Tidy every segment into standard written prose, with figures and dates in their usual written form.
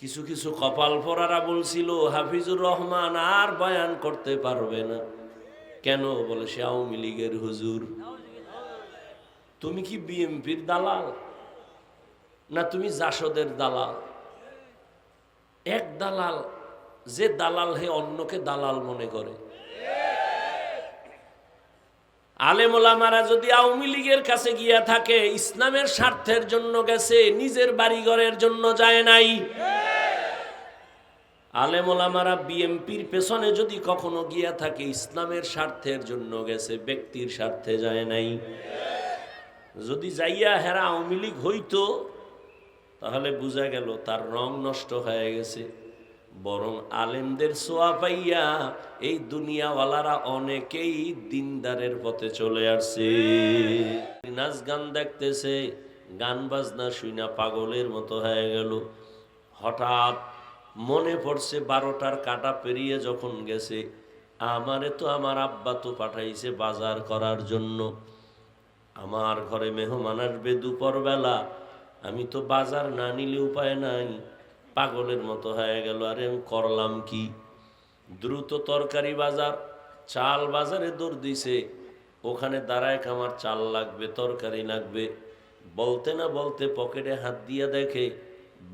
কিছু কিছু কপাল পরারা বলছিল হাফিজুর রহমান আর বয়ান করতে পারবে না। কেন? বলে সে আওয়ামী লীগের হুজুর। তুমি কি বিএমপির দালাল না তুমি জাসদের দালাল? এক দালাল, যে দালাল হে অন্যকে দালাল মনে করে। আলেম ওলামারা যদি আওয়ামী লীগের কাছে গিয়া থাকে, ইসলামের স্বার্থের জন্য গেছে, নিজের বাড়িঘরের জন্য যায় নাই। আলেম ওলামারা বিএমপির পেছনে যদি কখনো গিয়া থাকে, ইসলামের স্বার্থের জন্য গেছে, ব্যক্তির স্বার্থে যায় নাই। যদি যাইয়া হেরা আওয়ামী লীগ হইতো, তাহলে বোঝা গেল তার রং নষ্ট হয়ে গেছে। বরং আলেমদের ছোঁয়া পাইয়া এই দুনিয়াওয়ালারা অনেকেই দিনদারের পথে চলে আসছে। নাচ গান দেখতেছে, গান বাজনা শুইনা পাগলের মতো হয়ে গেল। হঠাৎ মনে পড়ছে 12টার কাটা পেরিয়ে যখন গেছে, আমারে তো আমার আব্বা তো পাঠাইছে বাজার করার জন্য, আমার ঘরে মেহমান আসবে দুপুরবেলা, আমি তো বাজার না নিলে উপায় নাই। পাগলের মতো হয়ে গেল। আরে আমি করলাম কি? দ্রুত তরকারি বাজার, চাল বাজারে দৌড় দিছে। ওখানে দাঁড়ায় আমার চাল লাগবে, তরকারি লাগবে। বলতে না বলতে পকেটে হাত দিয়ে দেখে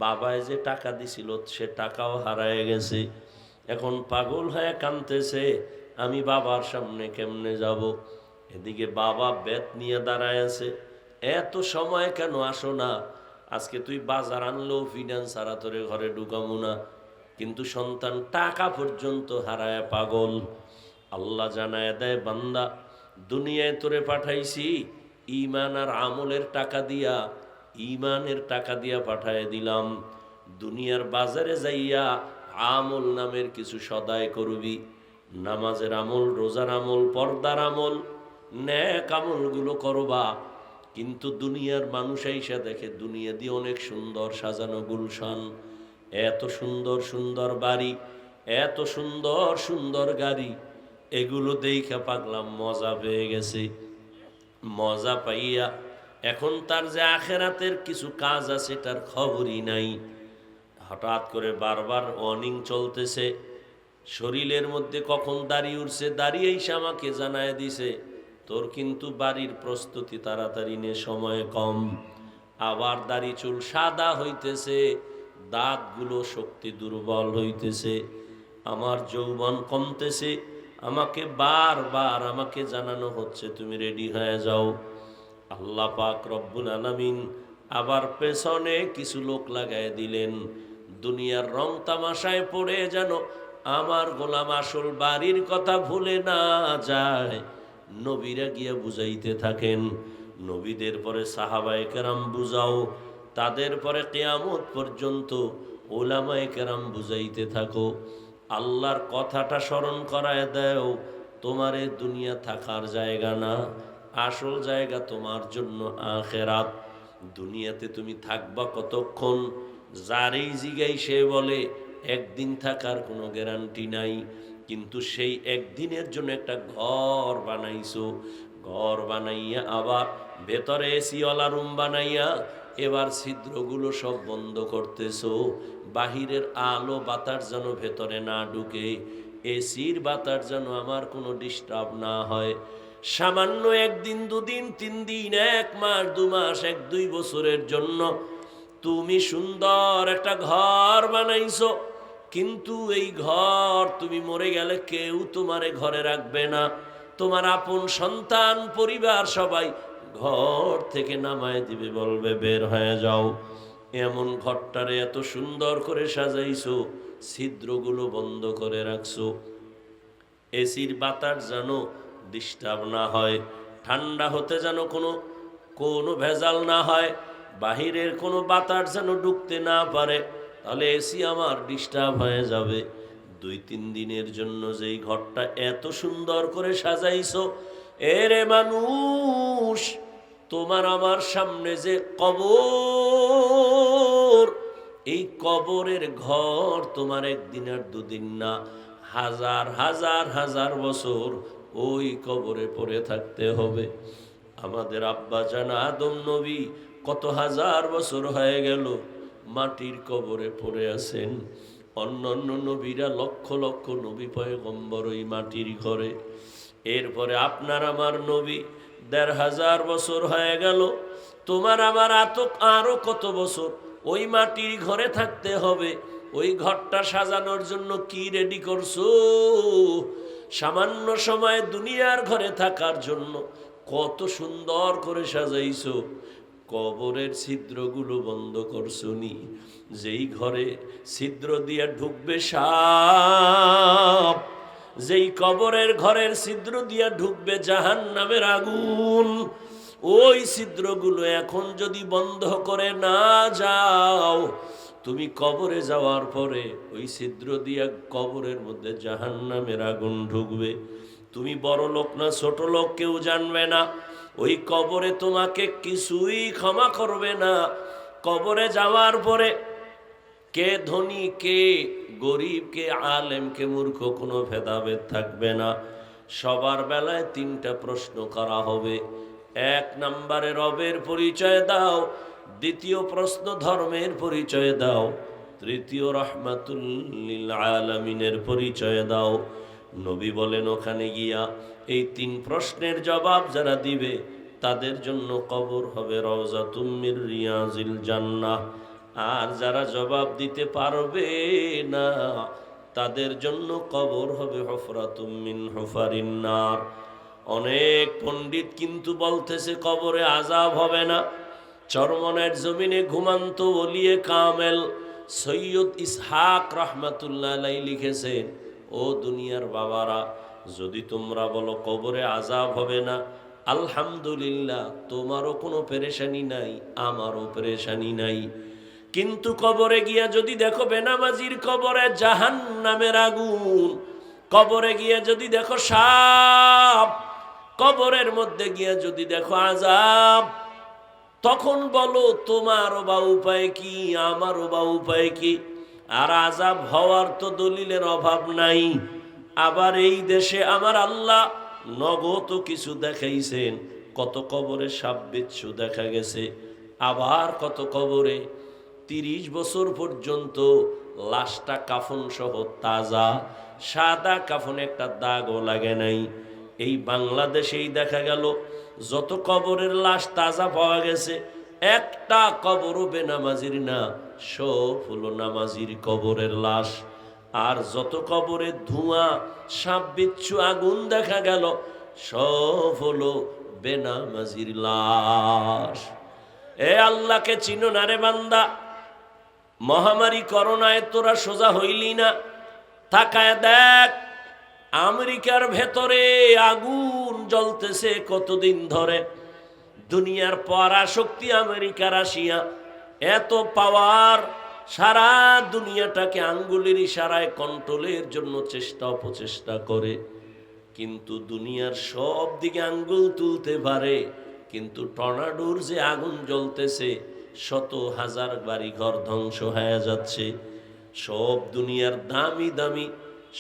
বাবায় যে টাকা দিছিল সে টাকাও হারায় গেছে। এখন পাগল হয়ে কাঁদতেছে, আমি বাবার সামনে কেমনে যাব? এদিকে বাবা বেত নিয়ে দাঁড়ায় আছে, এত সময় কেন আসো না? আজকে তুই বাজার আনলেও ফিনান্স হারা তোরে ঘরে ঢুকামু না। কিন্তু সন্তান টাকা পর্যন্ত হারায় পাগল। আল্লাহ জানায় দেয়, বান্দা দুনিয়ায় তোরে পাঠাইছি ঈমান আর আমলের টাকা দিয়া, ঈমানের টাকা দিয়া পাঠায় দিলাম। দুনিয়ার বাজারে যাইয়া আমল নামের কিছু সদাই করবি, নামাজের আমল, রোজার আমল, পর্দার আমল, নেক আমলগুলো করবা। কিন্তু দুনিয়ার মানুষ আইসা দেখে দুনিয়া দিয়ে অনেক সুন্দর সাজানো গুলশান, এত সুন্দর সুন্দর বাড়ি, এত সুন্দর সুন্দর গাড়ি, এগুলো দেখে পাগলাম মজা পেয়ে গেছে। মজা পাইয়া এখন তার যে আখেরাতের কিছু কাজ আছে তার খবরই নাই। হঠাৎ করে বারবার ওয়ার্নিং চলতেছে, শরীরের মধ্যে কখন দাড়ি উঠছে, দাঁড়িয়ে এসে আমাকে জানায় দিছে তোর কিন্তু বাড়ির প্রস্তুতি তাড়াতাড়ি নে, সময় কম। আবার দাড়ি চুল সাদা হইতেছে, দাঁতগুলো শক্তি দুর্বল হইতেছে, আমার যৌবন কমতেছে। আমাকে বারবার আমাকে জানানো হচ্ছে তুমি রেডি হয়ে যাও। আল্লাহ পাক রব্বুল আলামিন আবার পেছনে কিছু লোক লাগায় দিলেন, দুনিয়ার রং তামাশায় পড়ে যেন আমার গোলাম আসল বাড়ির কথা ভুলে না যায়। নবীরা গিয়া বুঝাইতে থাকেন, নবীদের পরে সাহাবায়ে কেরাম বুঝাও, তাদের পরে কিয়ামত পর্যন্ত উলামায়ে কেরাম বুঝাইতে থাকো। আল্লাহর কথাটা স্মরণ করায় দেও, তোমার এই দুনিয়া থাকার জায়গা না, আসল জায়গা তোমার জন্য আখেরাত। দুনিয়াতে তুমি থাকবা কতক্ষণ? যারেই জিগাই সে বলে একদিন থাকার কোনো গ্যারান্টি নাই। কিন্তু সেই একদিনের জন্য একটা ঘর বানাইছো, ঘর বানাইয়া আবার ভেতরে এসিওয়ালা রুম বানাইয়া এবার ছিদ্রগুলো সব বন্ধ করতেছো, বাহিরের আলো বাতাস যেন ভেতরে না ঢুকে, এসির বাতাস যেন আমার কোনো ডিস্টার্ব না হয়। সামান্য একদিন, দুদিন, 3 দিন, 1 মাস, 2 মাস, 1-2 বছরের জন্য তুমি সুন্দর একটা ঘর বানাইছো, কিন্তু এই ঘর তুমি মরে গেলে কেউ তোমারে ঘরে রাখবে না। তোমার আপন সন্তান, পরিবার সবাই ঘর থেকে নামায় দিবে, বলবে বের হয়ে যাও। এমন ঘরটারে এত সুন্দর করে সাজাইছো, ছিদ্রগুলো বন্ধ করে রাখছো, এসির বাতাস যেন ডিস্টার্ব না হয়, ঠান্ডা হতে যেন কোনো ভেজাল না হয়, বাহিরের কোনো বাতাস যেন ঢুকতে না পারে, তাহলে এসি আমার ডিস্টার্ব হয়ে যাবে। 2-3 দিনের জন্য যেই ঘরটা এত সুন্দর করে সাজাইছো, এরে মানুষ, তোমার আমার সামনে যে কবর, এই কবরের ঘর তোমার একদিন আর 2 দিন না, হাজার হাজার হাজার বছর ওই কবরে পড়ে থাকতে হবে। আমাদের আব্বা জান আদম নবী কত হাজার বছর হয়ে গেল মাটির কবরে পড়ে আছেন। অন্যান্য নবীরা লক্ষ লক্ষ নবী পয়গম্বর ওই মাটির ঘরে। এরপরে আপনার আমার নবী ১৫০০ বছর হয়ে গেল, তোমার আমার আরো কত বছর ওই মাটির ঘরে থাকতে হবে। ওই ঘরটা সাজানোর জন্য কি রেডি করছো? সামান্য সময় দুনিয়ার ঘরে থাকার জন্য কত সুন্দর করে সাজাইছো। কবরের ছিদ্রগুলো বন্ধ করছো নি? যেই ঘরে ছিদ্র দিয়ে ঢুকবে সাপ, যেই কবরের ঘরের ছিদ্র দিয়ে ঢুকবে জাহান্নামের আগুন, ওই ছিদ্রগুলো এখন যদি বন্ধ করে না যাও, তুমি কবরে যাওয়ার পরে ওই ছিদ্র দিয়ে কবরের মধ্যে জাহান্নামের আগুন ঢুকবে। তুমি বড় লোক না ছোট লোক কেউ জানবে না। ওই কবরে তোমাকে কিছুই ক্ষমা করবে না। কবরে যাওয়ার পরে কে ধনী কে গরিব, কে আলেম কে মূর্খ, কোনো ভেদাভেদ থাকবে না। সবার বেলায় ৩টা প্রশ্ন করা হবে। ১ নম্বরে রবের পরিচয় দাও, ২য় প্রশ্ন ধর্মের পরিচয় দাও, ৩য় রাহমাতুল লিল আলামিনের পরিচয় দাও। নবী বলেন ওখানে গিয়া এই ৩ প্রশ্নের জবাব যারা দিবে তাদের জন্য কবর হবে রওজাতুম মির রিয়াজিল জান্নাহ। আর যারা জবাব দিতে পারবে না তাদের জন্য কবর হবে হুফরাতুম মিন হুফারিন নার। অনেক পণ্ডিত কিন্তু বলতেছে কবরে আযাব হবে না। চরমনের জমিনে ঘুমান্ত ওলিয়ে কামেল সৈয়দ ইসহাক রাহমাতুল্লাহ আলাইহি লিখেছেন, ও দুনিয়ার বাবারা, যদি তোমরা বলো কবরে আযাব হবে না, আলহামদুলিল্লাহ, তোমারও কোনো পেরেশানি নাই, আমারও পেরেশানি নাই। কিন্তু কবরে গিয়া যদি দেখো বেনামাজির কবরে জাহান্নামের আগুন, কবরে গিয়া যদি দেখো সাপ, কবরের মধ্যে গিয়া যদি দেখো আযাব, তখন বলো তোমারও বা উপায় কি, আমারও বা উপায় কি? আর আযাব হওয়ার তো দলিলের অভাব নাই। আবার এই দেশে আমার আল্লাহ নগদ কিছু দেখাইছেন। কত কবরে সাপ বিচ্ছু দেখা গেছে, আবার কত কবরে ৩০ বছর পর্যন্ত লাশটা কাফন সহ তাজা, সাদা কাফনে একটা দাগও লাগে নাই। এই বাংলাদেশেই দেখা গেল যত কবরের লাশ তাজা পাওয়া গেছে, একটা কবরও বেনামাজির না, সব হলো নামাজির কবরের লাশ। আর যত কবরে ধোঁয়া, সাপ বিচ্ছু, আগুন দেখা গেল, সব হলো বেনামাজির লাশ। এ আল্লাহকে চিনো না রে বান্দা? মহামারী করোনায় তোরা সোজা হইলি না? তাকায় দেখ, আমেরিকার ভেতরে আগুন জ্বলতেছে কতদিন ধরে। দুনিয়ার পরাশক্তি আমেরিকা, রাশিয়া, এত পাওয়ার, সারা দুনিয়াটাকে আঙ্গুলের ইশারায় কন্ট্রোলের জন্য চেষ্টা অপচেষ্টা করে। কিন্তু দুনিয়ার সব দিকে আঙ্গুল তুলতে পারে, কিন্তু টর্নাডোর যে আগুন জ্বলতেছে, শত হাজার বাড়িঘর ধ্বংস হয়ে যাচ্ছে। সব দুনিয়ার দামি দামি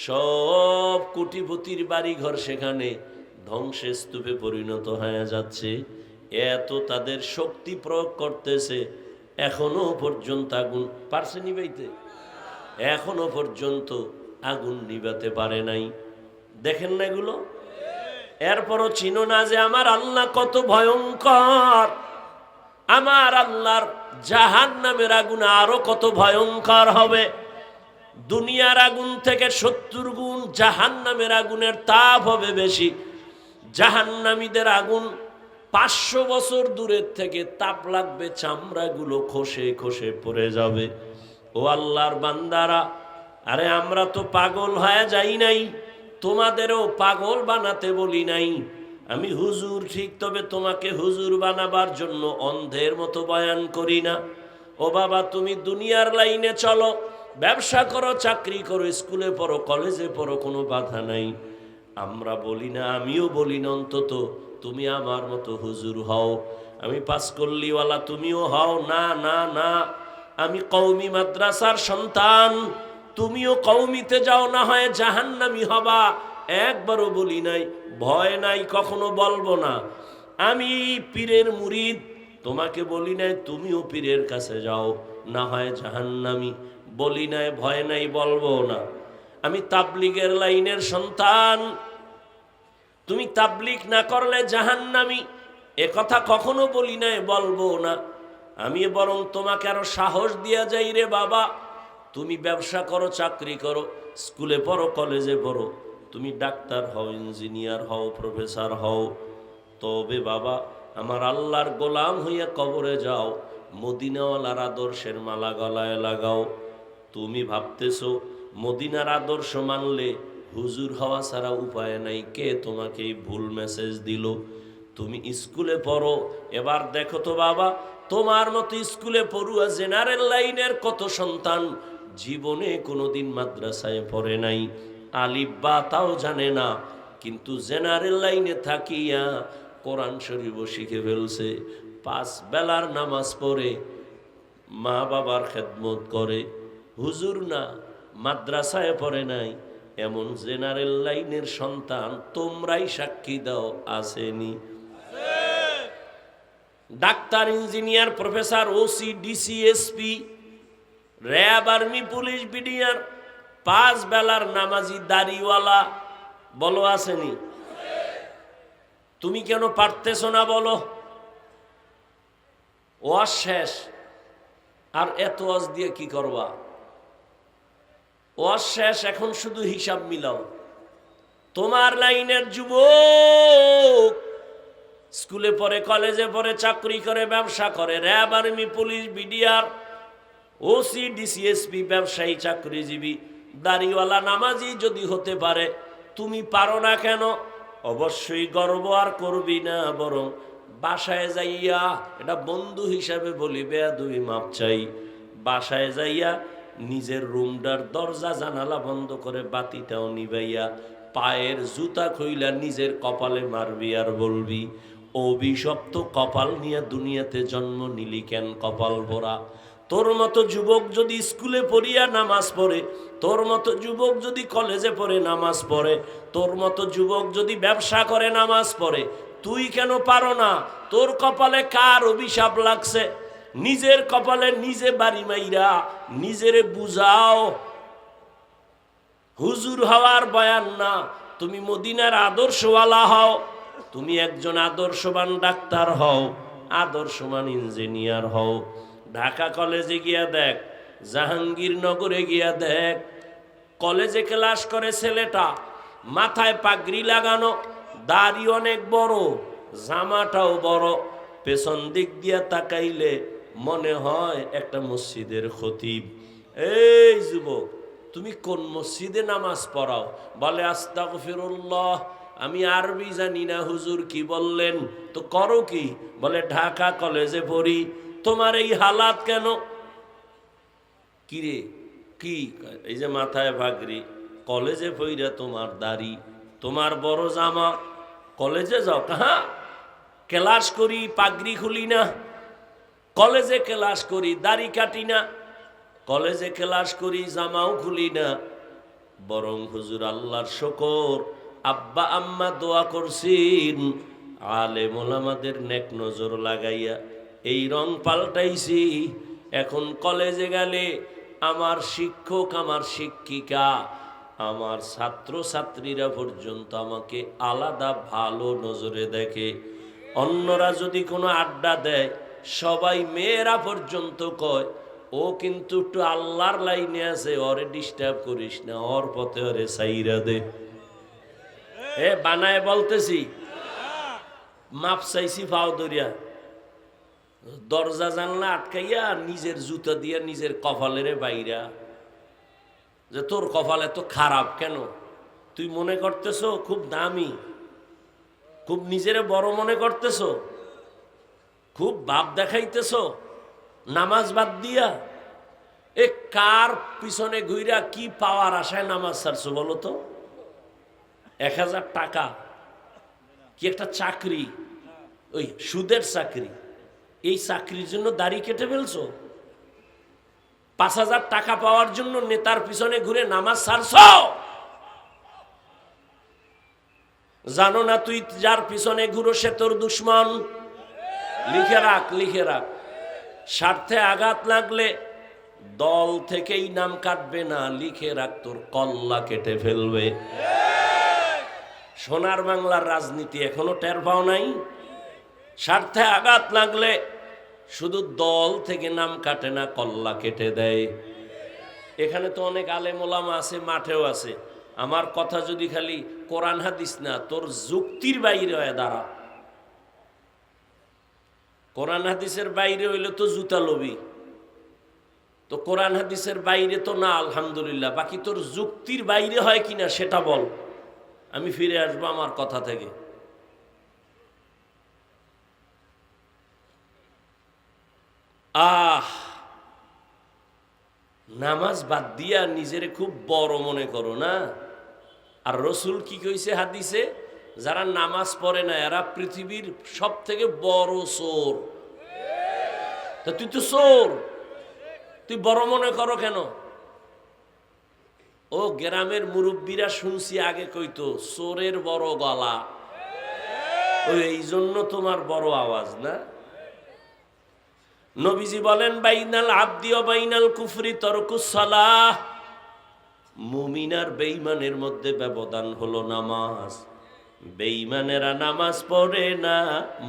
সব কোটিপতির বাড়িঘর সেখানে ধ্বংসের স্তূপে পরিণত হয়ে যাচ্ছে। এত তাদের শক্তি প্রয়োগ করতেছে, এখনো পর্যন্ত আগুন পারছে নিবাইতে? এখনো পর্যন্ত আগুন নিবাতে পারে নাই। দেখেন না এগুলো? এরপরও চিনো না যে আমার আল্লাহ কত ভয়ঙ্কর? আমার আল্লাহর জাহান্নামের আগুন আরো কত ভয়ঙ্কর হবে। দুনিয়ার আগুন থেকে ৭০ গুণ জাহান্নামের আগুনের তাপ হবে বেশি। জাহান্নামীদের আগুন ৫০০ বছর দূরের থেকে তাপ লাগবে, চামড়াগুলো খসে খসে পড়ে যাবে। ও আল্লাহর বান্দারা, আরে আমরা তো পাগল হয়ে যাই নাই, তোমাদেরও পাগল বানাতে বলি নাই। আমি হুজুর ঠিক, তবে তোমাকে হুজুর বানাবার জন্য অন্ধের মতো বয়ান করি না। ও বাবা, তুমি দুনিয়ার লাইনে চলো, ব্যবসা করো, চাকরি করো, স্কুলে পড়ো, কলেজে পড়ো, কোনো বাধা নাই। আমরা বলি না, আমিও বলি না, অন্তত তুমি আমার মতো হুজুর হও। আমি পাসকল্লিওয়ালা, তুমিও হও না। না না, আমি কওমি মাদ্রাসার সন্তান, তুমিও কওমিতে যাও, না হয় জাহান্নামী হবা। একবারও বলি নাই, ভয় নাই, কখনো বলবো না। আমি পীরের মুরিদ, তোমাকে বলি নাই তুমিও পীরের কাছে যাও। না হয় জাহান্নামী। বলি নাই, ভয় নাই, বলবো না। আমি তাবলীগের লাইনের সন্তান, তুমি তাবলীগ না করলে জাহান্নামী, এ কথা কখনো বলি নাই, বলবো না। আমি বরং তোমাকে আরো সাহস দিয়া যাই, রে বাবা, তুমি ব্যবসা করো, চাকরি করো, স্কুলে পড়ো, কলেজে পড়ো, তুমি ডাক্তার হও, ইঞ্জিনিয়ার হও, প্রফেসর হও, তবে বাবা আমার আল্লাহর গোলাম হইয়া কবরে যাও, মদিনাওয়ালার আদর্শের মালা গলায় লাগাও। তুমি ভাবতেছো মদিনার আদর্শ মানলে হুজুর হওয়া ছাড়া উপায় নাই, কে তোমাকে এই ভুল মেসেজ দিল? তুমি স্কুলে পড়ো, এবার দেখো তো বাবা, তোমার মতো স্কুলে পড়ুয়া জেনারেল লাইনের কত সন্তান জীবনে কোনোদিন মাদ্রাসায় পড়ে নাই, আলিফ বা তাও জানে না, কিন্তু জেনারেল লাইনে থাকিয়া কোরআন শরীফও শিখে ফেলছে, 5 বেলার নামাজ পড়ে, মা বাবার খেদমত করে। হুজুর না, মাদ্রাসায় পড়ে নাই, এমন জেনারেল লাইনের সন্তান তোমরাই সাক্ষী দাও, আসেনি? Doctor, engineer, professor, OC, DC, SP, RAB, army, police, BDR, 5 বেলার নামাজি, দাড়িওয়ালা, বলো আসেনি? তুমি কেন পারতেছো না বলো? ওয়াজ শেষ, আর এত ওয়াজ দিয়ে কি করবা? ওয়াজ শেষ, এখন শুধু হিসাব মিলাও। তোমার লাইনের যুবক স্কুলে পড়ে, কলেজে পড়ে, চাকরি করে, ব্যবসা করে, RAB, army, police, BDR, OC, DC, SP, ব্যবসায়ী, চাকরিজীবী, দাড়িওয়ালা, নামাজি যদি হতে পারে, তুমি পারো না কেন? অবশ্যই গর্ব আর করবি না, বরং বাসায় যাইয়া, এটা বন্ধু হিসাবে বলি, বেয়াদবি মাপ চাই, বাসায় যাইয়া নিজের রুমটার দরজা জানালা বন্ধ করে বাতিটাও নিবাইয়া পায়ের জুতা খুইলা নিজের কপালে মারবি আর বলবি, অভিশপ্ত কপাল নিয়ে দুনিয়াতে জন্ম নিলি কেন, কপাল ভরা। তোর মতো যুবক যদি স্কুলে পড়িয়া নামাজ পড়ে, তোর মতো যুবক যদি কলেজে পড়ে নামাজ পড়ে, তোর মতো যুবক যদি ব্যবসা করে নামাজ পড়ে, তুই কেন পারো না? তোর কপালে কার অভিশাপ লাগছে? নিজের কপালে নিজে বাড়ি মাইরা নিজেরে বুঝাও। হুজুর হওয়ার বয়ান না, তুমি মদিনার আদর্শওয়ালা হও, তুমি একজন আদর্শবান ডাক্তার হও, আদর্শবান ইঞ্জিনিয়ার হও। ঢাকা কলেজে গিয়া দেখ, জাহাঙ্গীরনগরে গিয়া দেখ, কলেজে ক্লাস করে ছেলেটা, মাথায় পাগড়ি লাগানো, দাড়ি অনেক বড়, জামাটাও বড়, পেছন দিক দিয়া তাকাইলে মনে হয় একটা মসজিদের খতিব। এই যুবক, তুমি কোন মসজিদে নামাজ পড়াও? বলে আস্তাগফিরুল্লাহ, আমি আরবি জানি না, হুজুর কি বললেন? তো করো কি? বলে ঢাকা কলেজে পড়ি। তোমার এই হালাত কেন? কিরে কি? এই যে মাথায় পাগড়ি, কলেজে পইরা তোমার দাড়ি, তোমার বড় জামা, কলেজে যাও কাহা? ক্লাস করি, পাগড়ি খুলি না। কলেজে ক্লাস করি, দাড়ি কাটি না। কলেজে ক্লাস করি, জামাও খুলি না। বরং হুজুর আল্লাহর শুকর, আব্বা আম্মা দোয়া করছেন, আলেম ওলামাদের নেক নজর লাগাইয়া এই রং পাল্টাইছি। এখন কলেজে গেলে আমার শিক্ষক, আমার শিক্ষিকা, আমার ছাত্র ছাত্রীরা পর্যন্ত আমাকে আলাদা ভালো নজরে দেখে। অন্যরা যদি কোনো আড্ডা দেয়, সবাই, মেয়েরা পর্যন্ত কয়, ও কিন্তু একটু আল্লাহর লাইনে আছে, ওরে ডিস্টার্ব করিস না, ওর পথে ওরে সাইরা দে। এ বানায় বলতেছি, মাপ চাইছি ফাও দরিয়া, দরজা জানলা আটকাইয়া নিজের জুতা দিয়া নিজের কপালের বাইরা, যে তোর কপাল এত খারাপ কেন? তুই মনে করতেছো খুব দামি, খুব নিজেরে বড় মনে করতেছো, খুব ভাব দেখাইতেছো নামাজ বাদ দিয়া। এ কার পিছনে ঘুইরা কি পাওয়ার আশায় নামাজ ছাড়ছো বলো তো? 1000 টাকা কি একটা চাকরি, ওই সুদের চাকরি, এই চাকরির জন্য দাড়ি কেটে ফেলছো? 5000 টাকা পাওয়ার জন্য নেতার পিছনে ঘুরে নামাজ ছাড়ছো? জানো না তুই যার পিছনে ঘুরো সে তোর দুশ্মন? লিখে রাখ, লিখে রাখ। স্বার্থে আঘাত লাগলে দল থেকেই নাম কাটবে না, লিখে রাখ তোর কল্লা কেটে ফেলবে। সোনার বাংলার রাজনীতি এখনো টের পাও নাই? স্বার্থে আঘাত লাগলে শুধু দল থেকে নাম কাটে না, কল্লা কেটে দেয়। এখানে তো অনেক আলেম ওলামা আছে, মাঠেও আছে। আমার কথা যদি খালি কোরআন হাদিস না, তোর যুক্তির বাইরে হয়ে দাঁড়া। কোরআন হাদিসের বাইরে হইলে তো জুতা লবি, তো কোরআন হাদিসের বাইরে তো না, আলহামদুলিল্লাহ। বাকি তোর যুক্তির বাইরে হয় কিনা সেটা বল, আমি ফিরে আসবো আমার কথা থেকে। নামাজ বাদ দিয়া নিজেরে খুব বড় মনে করো না। আর রসুল কি কইছে হাদিসে, যারা নামাজ পড়ে না এরা পৃথিবীর সব থেকে বড় চোর। তা তুই তো চোর, তুই বড় মনে করো কেন? ও গ্রামের মুরব্বীরা শুনছি আগে কইতো চোরের বড় গলা, ওই এই জন্য তোমার বড় আওয়াজ না। নবীজি বলেন বাইনাল আবদি ওয়া বাইনাল কুফরি তারকুস সালাহ, মুমিন আর বেঈমানের মধ্যে ব্যবধান হলো নামাজ। বেঈমানেরা নামাজ পড়ে না,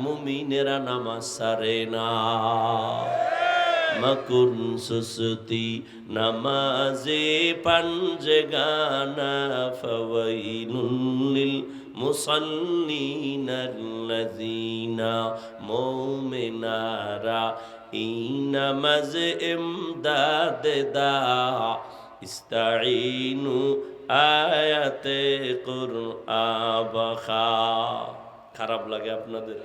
মুমিনেরা নামাজ ছাড়ে না। মকুন সুসতি নামাজে পাঞ্জে গানা ফাওয়াইলুল লিল মুসাল্লিনাল্লাযিনা মুমিনারা ইনামাজ ইমদাদ দা ইস্তাঈনু আয়াতে কুরআন বাখা। খারাপ লাগে আপনাদের?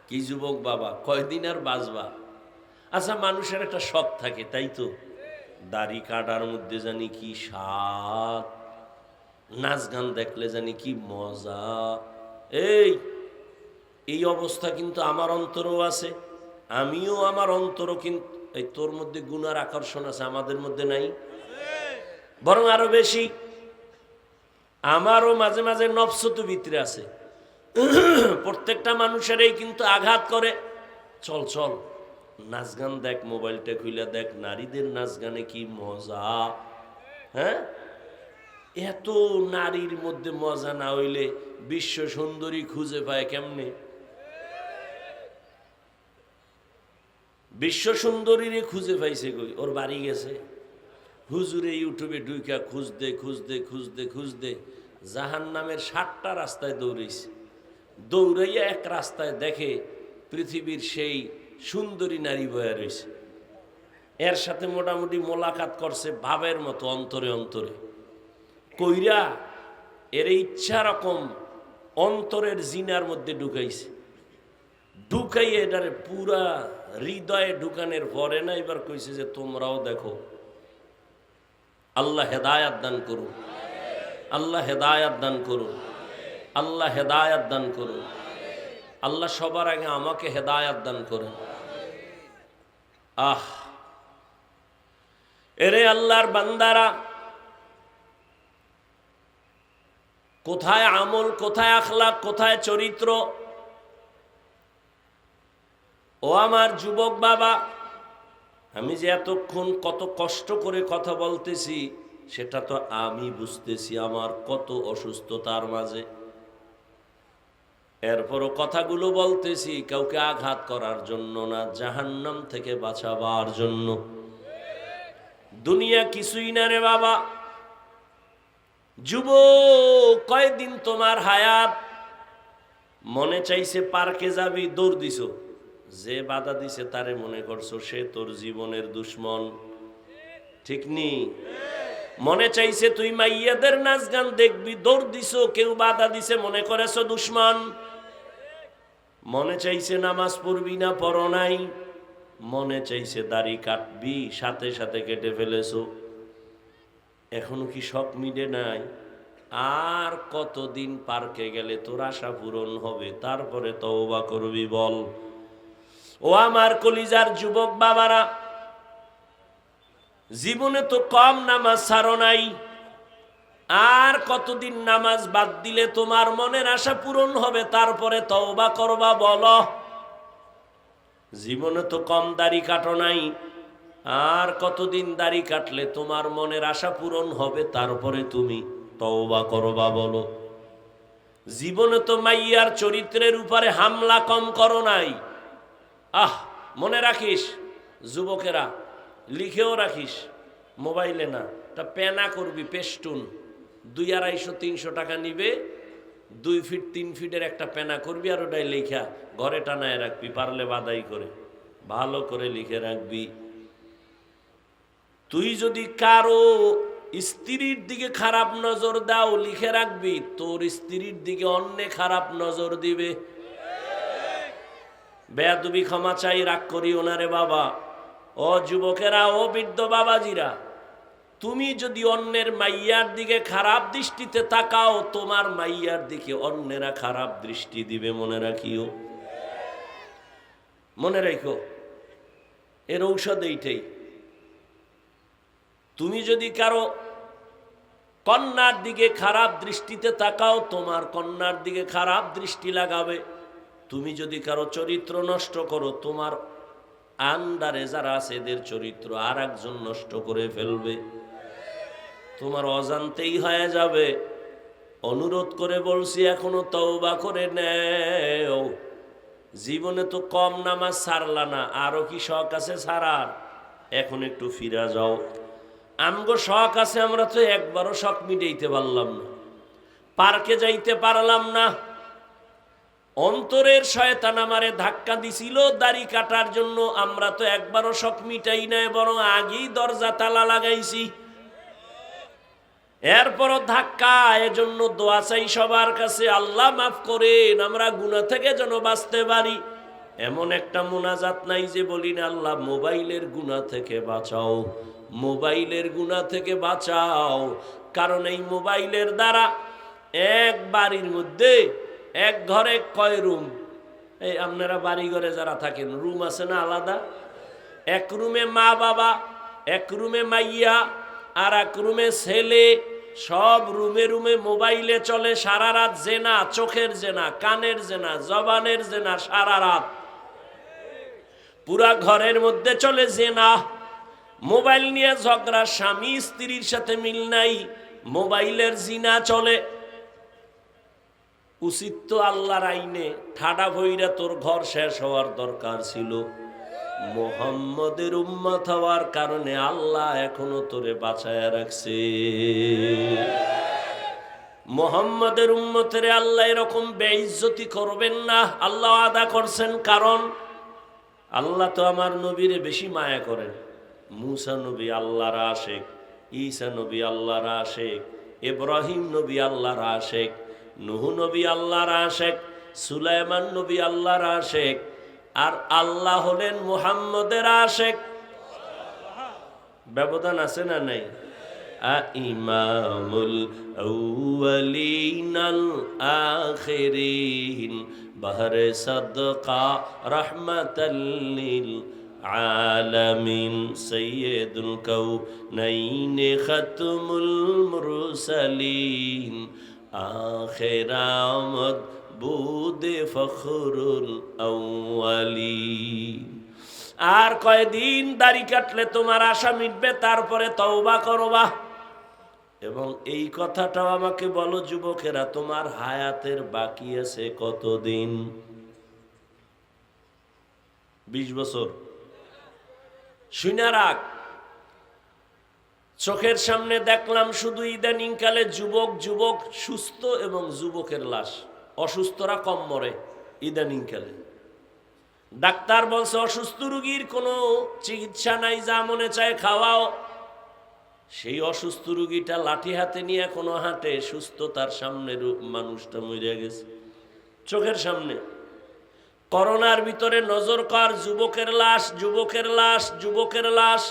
কি যুবক বাবা, কয়দিন আর বাঁচবা? আচ্ছা, মানুষের একটা শখ থাকে, তাই তো? দাড়ি কাটার মধ্যে জানি কি স্বাদ, নাচ গান দেখলে জানি কি মজা। এই অবস্থা কিন্তু আমার অন্তরও আছে, আমিও আমার অন্তরও কিন্তু এই তোর মধ্যে গুনার আকর্ষণ আছে, আমাদের মধ্যে নাই, বরং আরো বেশি। আমারও মাঝে মাঝে নফস তো ভিতরে আছে। প্রত্যেকটা মানুষেরই কিন্তু আঘাত করে, চল চল নাচ গান দেখ, মোবাইলটা খুলে দেখ, নারীদের নাচ গানে কি মজা। হ্যাঁ, এত নারীর মধ্যে মজা না হইলে বিশ্ব সুন্দরী খুঁজে পায় কেমনে? বিশ্ব সুন্দরীরে খুঁজে পাইছে কই? ওর বাড়ি গেছে, হুজুরে ইউটিউবে ঢুইকা খুঁজতে খুঁজতে খুঁজতে খুঁজতে জাহান্নামের 7টা রাস্তায় দৌড়াইছে। দৌড়াইয়া এক রাস্তায় দেখে পৃথিবীর সেই সুন্দরী নারী বয়া রয়েছে, এর সাথে মোটামুটি মোলাকাত করছে ভাবের মতো, অন্তরে অন্তরে কইরা এর ইচ্ছা রকম অন্তরের জিনার মধ্যে ঢুকাইছে। ঢুকাইয়ে এটারে পুরা হৃদয়ে ঢুকানের পরে না এবার কইছে যে তোমরাও দেখো। আল্লাহ হেদায়াত দান করুন, আল্লাহ হেদায়াত দান করুন, আল্লাহ হেদায়াত দান করুন। আল্লাহ সবার আগে আমাকে হেদায়াত দান করেন। এরে আল্লাহর বান্দারা, কোথায় আমল, কোথায় আখলাক, কোথায় চরিত্র? ও আমার যুবক বাবা, আমি যে এতক্ষণ কত কষ্ট করে কথা বলতেছি সেটা তো আমি বুঝতেছি, আমার কত অসুস্থতার মাঝে। এরপরও কথাগুলো বলতেছি কাউকে আঘাত করার জন্য না, জাহান্নাম থেকে বাঁচাবার জন্য। দুনিয়া কিছুই না রে বাবা। যুবক, কয়দিন তোমার হায়াত, মনে চাইছে পার্কে যাবি, দৌড় দিছ, যে বাধা দিছে তারে মনে করছো সে তোর জীবনের দুশ্মন, ঠিক নি? মনে চাইছে তুই মাইয়াদের নাচ গান দেখবি, দৌড় দিছ, কেউ বাধা দিছে মনে করেছো দুশ্মন। মনে চাইছে নামাজ পড়বি না, পড়ো নাই। মনে চাইছে দাড়ি কাটবি, সাথে সাথে কেটে ফেলেছো। এখনো কি শখ মিটে নাই? আর কতদিন পার্কে গেলে তোর আশা পূরণ হবে, তারপরে তওবা করবি বল? ও আমার কলিজার যুবক বাবারা, জীবনে তো কম নামাজ ছাড়ো নাই, আর কতদিন নামাজ বাদ দিলে তোমার মনের আশা পূরণ হবে, তারপরে তওবা করবা বলো? জীবনে তো কম দাড়ি কাটো নাই, আর কতদিন দাড়ি কাটলে তোমার মনের আশা পূরণ হবে তারপরে তুমি তওবা করবা বলো? জীবনে তো মাইয়ার চরিত্রের উপরে হামলা কম করো নাই। মনে রাখিস, যুবকেরা লিখেও রাখিস, মোবাইলে না, তা পেনা করবি, পেস্টুন 200-250-300 টাকা নিবে, 2 ফিট 3 ফিটের একটা পেনা করবি, আর ওটাই লেখা ঘরে টানায় রাখবি, পারলে বাদাই করে ভালো করে লিখে রাখবি। তুই যদি কারো স্ত্রীর দিকে খারাপ নজর দাও, লিখে রাখবি তোর স্ত্রীর দিকে অন্য খারাপ নজর দিবে। বেয়াদবি ক্ষমা চাই, রাগ করি ওনারে বাবা। ও যুবকেরা, ও বৃদ্ধ বাবাজিরা, তুমি যদি অন্যের মাইয়ার দিকে খারাপ দৃষ্টিতে তাকাও, তোমার মাইয়ার দিকে অন্যেরা খারাপ দৃষ্টি দিবে, মনে রাখিও, মনে রেখো। এর ঔষধ এইটাই। তুমি যদি কারো কন্যার দিকে খারাপ দৃষ্টিতে তাকাও, তোমার কন্যার দিকে খারাপ দৃষ্টি লাগাবে। তুমি যদি কারো চরিত্র নষ্ট করো, তোমার আন্ডারে যারা আছে এদের চরিত্র আর একজন নষ্ট করে ফেলবে, তোমার অজান্তেই হয়ে যাবে। অনুরোধ করে বলছি, এখনো তওবা করে নেও। জীবনে তো কম নামাজ ছাড়লা না, আরো কি শখ আছে ছাড়ার? এখন একটু ফিরা যাও। আমগো শখ আছে, আমরা তো একবারও শখ মিটাইতে পারলাম না, পার্কে যাইতে পারলাম না। অন্তরের শয়তান আমারে ধাক্কা দিছিল দাড়ি কাটার জন্য, আমরা তো একবারও শখ মিটাই নাই, বরং আগেই দরজা তালা লাগাইছি। এরপরও ধাক্কা। এজন্য দোয়া চাই সবার কাছে, আল্লাহ মাফ করেন, আমরা গুনাহ থেকে যেন বাঁচতে পারি। এমন একটা মুনাজাত নাই যে বলি না, আল্লাহ মোবাইলের গুনাহ থেকে বাঁচাও, মোবাইলের গুনাহ থেকে বাঁচাও। কারণ এই মোবাইলের দ্বারা এক বাড়ির মধ্যে এক ঘরে কয় রুম? এই আপনারা বাড়ি ঘরে যারা থাকেন, রুম আছে না আলাদা? এক রুমে মা বাবা, এক রুমে মাইয়া, আর এক রুমে ছেলে। সব রুমে রুমে মোবাইলে চলে সারা রাত জেনা, চোখের জেনা, কানের জেনা, জবানের জেনা, সারা রাত পুরা ঘরের মধ্যে চলে জেনা। মোবাইল নিয়ে ঝগড়া, স্বামী স্ত্রীর সাথে মিল নাই, মোবাইলের জিনা চলে। উচিত তো আল্লাহর আইনে ঠাডা ভইরা তোর ঘর শেষ হওয়ার দরকার ছিল। মুহাম্মদের উম্মত হওয়ার কারণে আল্লাহ এখনো তোরে বাঁচায়া রাখছে। মুহাম্মদের উম্মতের আল্লাহ এরকম বেইজ্জতি করবেন না, আল্লাহ আদা করছেন। কারণ আল্লাহ তো আমার নবীরে বেশি মায়া করেন। মুসা নবী আল্লাহর আশেক, ঈসা নবী আল্লাহর আশেক, ইব্রাহিম নবী আল্লাহর আশেক, নূহ নবী আল্লাহর আশেক, সুলাইমান নবী আল্লাহর আশেক, আর আল্লাহ হলেন মুহাম্মদের আশেক। ব্যবধান আছে না নাই? ইমামুল আউয়ালিন আল আখিরিন বাহরে সাদকা রাহমাতাল লিল আলামিন সাইয়্যিদুল কাউনাইন খাতমুল মুরসালিন আখিরামদ বুদে ফখরুল আউয়ালিন। আর কয়দিন দাড়ি কাটলে তোমার আশা মিটবে, তারপরে তওবা করবা। এবং এই কথাটাও আমাকে বলো যুবকেরা, তোমার হায়াতের বাকি আছে কতদিন? 20 বছর। শুনে রাখ, চোখের সামনে দেখলাম শুধু ইদানিং কালে যুবক যুবক সুস্থ এবং যুবকের লাশ। অসুস্থরা কম মরে ইদানিং কালে। ডাক্তার বলছে অসুস্থ রোগীর কোনো চিকিৎসা নাই, যা মনে চায় খাওয়াও। সেই অসুস্থ রোগীটা লাঠি হাতে নিয়ে এখনো হাঁটে, সুস্থতার সামনে মানুষটা মরে গেছে চোখের সামনে। করোনার ভিতরে নজর কর, যুবকের লাশ, যুবকের লাশ, যুবকের লাশ।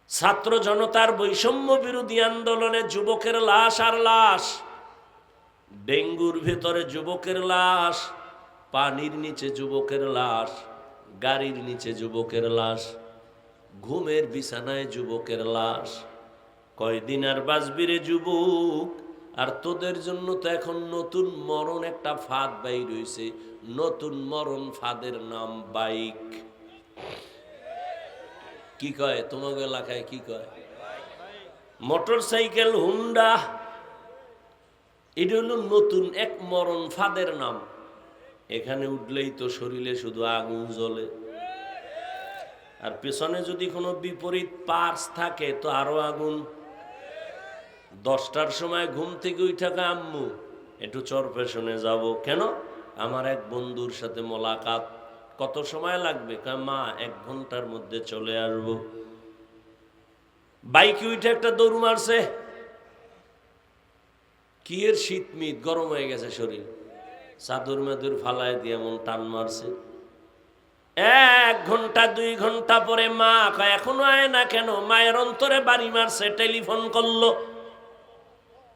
ছাত্র জনতার বৈষম্য বিরোধী আন্দোলনে যুবকের লাশ আর লাশ। ডেঙ্গুর ভেতরে যুবকের লাশ, পানির নিচে যুবকের লাশ, গাড়ির নিচে যুবকের লাশ, ঘুমের বিছানায় যুবকের লাশ। কয়দিন আর বাঁচবি রে যুবক? আর তোদের জন্য তো এখন নতুন মরণ একটা ফাঁদ বাইর হইছে। নতুন মরণ ফাঁদের নাম বাইক। কি কয় তোমাকে এলাকায় কি কয়? মোটর সাইকেল হুন্ডা, এটা হলো নতুন এক মরণ ফাঁদের নাম। এখানে উঠলেই তো শরীরে শুধু আগুন জ্বলে, আর পেছনে যদি কোনো বিপরীত পার্স থাকে তো আরো আগুন। 10টার সময় ঘুম থেকে উঠা কয় আম্মু একটু চরপেশনে যাব। কেন? আমার এক বন্ধুর সাথে মোলাকাত। কত সময় লাগবে? কয় মা 1 ঘন্টার মধ্যে চলে আসবো। বাইকে উঠে একটা দৌড় মারছে, কি এর শীতমিত গরম হয়ে গেছে শরীর, চাদর মেদুর ফালায় দিয়ে এমন টান মারছে। 1 ঘন্টা 2 ঘন্টা পরে মা কয় এখনো আয় না কেন? মায়ের অন্তরে বাড়ি মারছে, টেলিফোন করলো।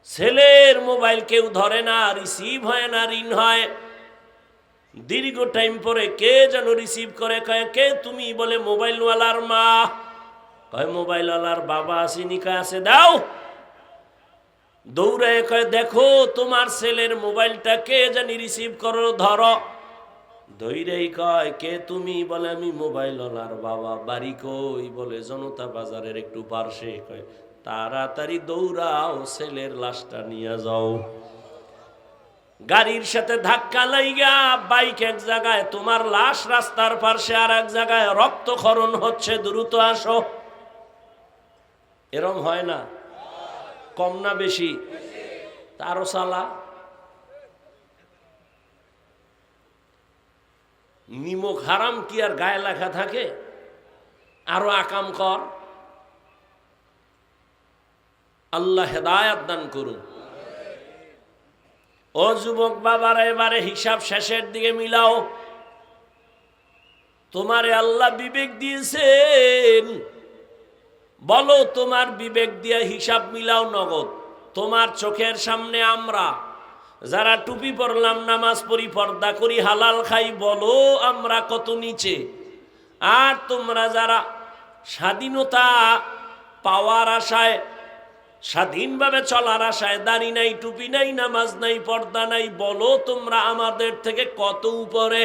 ছেলের মোবাইল কেউ ধরে না, রিসিভ হয় না, রিং হয়। দীর্ঘ টাইম পরে কে যেন রিসিভ করে, কয় কে তুমি? বলে মোবাইলওয়ালার মা। কয় মোবাইলওয়ালার বাবা আসেনি? কয় আছে, দাও। দৌড়ায় কয় দেখো তোমার ছেলের মোবাইলটা কে জানি রিসিভ করো, ধরো। ধৈরেই কয় কে তুমি? বলে আমি মোবাইলওয়ালার বাবা। বাড়ি কই? বলে জনতা বাজারের একটু পার্শ্বে। কয় তাড়াতাড়ি দৌড়াও, ছেলের লাশটা নিয়ে যাও। গাড়ির সাথে ধাক্কা লাইগা বাইক এক জায়গায়, তোমার লাশ রাস্তার পাশে আর এক জায়গায়, রক্তক্ষরণ হচ্ছে, দ্রুত আসো। এরম হয় না? কম না বেশি? তারও সালা নিমক হারাম কি আর গায়ে লেখা থাকে? আরো আকাম কর। আল্লাহ হেদায়াত দান করুন। ও যুবক বাবারা, এবারে হিসাব শেষের দিকে মিলাও। তোমারে আল্লাহ বিবেক দিয়েছেন, বলো তোমার বিবেক দিয়ে হিসাব মিলাও নগদ। তোমার চোখের সামনে আমরা যারা টুপি পরলাম, নামাজ পড়ি, পর্দা করি, হালাল খাই, বলো আমরা কত নিচে। আর তোমরা যারা স্বাধীনতা পাওয়ার আশায়, স্বাধীনভাবে চলার আশায়, দাড়ি নাই, টুপি নাই, নামাজ নাই, পর্দা নাই, বলো তোমরা আমাদের থেকে কত উপরে।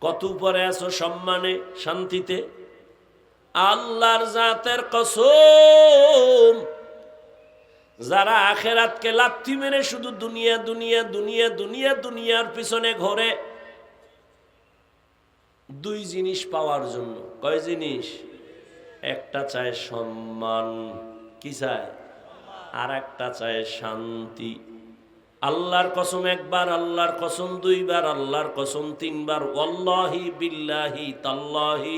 কত উপরে আছো সম্মানে, শান্তিতে। আল্লাহর জাতের কসম, যারা আখেরাতকে লাথি মেরে শুধু দুনিয়া দুনিয়া দুনিয়া দুনিয়া দুনিয়ার পিছনে ঘোরে, 2 জিনিস পাওয়ার জন্য। কয় জিনিস? একটা চায় সম্মান, কি চায়? আর একটা চায় শান্তি। আল্লাহর কসম একবার, আল্লাহর কসম 2 বার, আল্লাহর কসম 3 বার, ওয়াল্লাহি বিল্লাহি তাল্লাহি,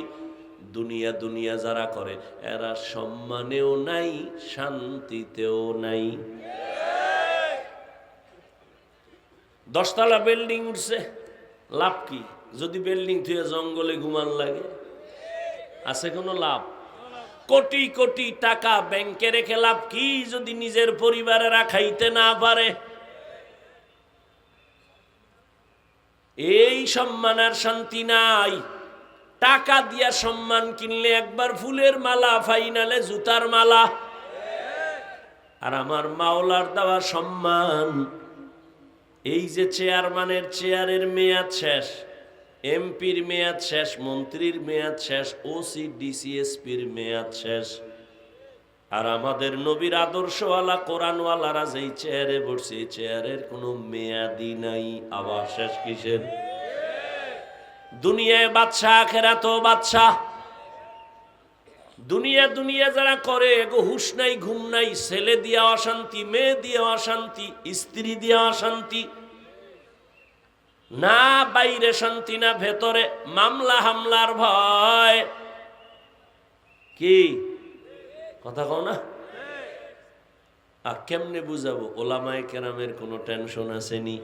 দুনিয়া দুনিয়া যারা করে এরা সম্মানেও নাই, শান্তিতেও নাই। 10 তলা বিল্ডিং উঠছে, লাভ কি? যদি বিল্ডিং থুয়ে জঙ্গলে ঘুমান লাগে, আছে কোনো লাভ? কোটি কোটি টাকা ব্যাংকে রেখে লাভ কি যদি নিজের পরিবারেরা খাইতে না পারে? এই সম্মান আর শান্তি নাই। টাকা দিয়া সম্মান কিনলে একবার ফুলের মালা, ফাইনালে জুতার মালা। আর আমার মাওলার দেওয়া সম্মান, এই যে চেয়ারম্যানের চেয়ারের মেয়াদ শেষ, এমপির মেয়াদ শেষ, মন্ত্রীর মেয়াদ শেষ, ওসি ডিসিএসপির মেয়াদ শেষ, আর আমাদের নবীর আদর্শওয়ালা কোরআনওয়ালারা যেই চেয়ারে বসছে, চেয়ারের কোনো মেয়াদি নাই। আবার শেষ কিসের? দুনিয়ায় বাদশা, আখেরাতেও বাদশা। দুনিয়া দুনিয়া যারা করে, এগো হুশ নাই, ঘুম নাই, ছেলে দিয়া অশান্তি, মেয়ে দিয়া অশান্তি, স্ত্রী দিয়া অশান্তি, না বাইরে শান্তি, না ভেতরে মামলা হামলার ভয়। কি কথা কও না? আর কেমনে বুঝাবো? ওলামায়ে কেরামের কোনো টেনশন আসেনি।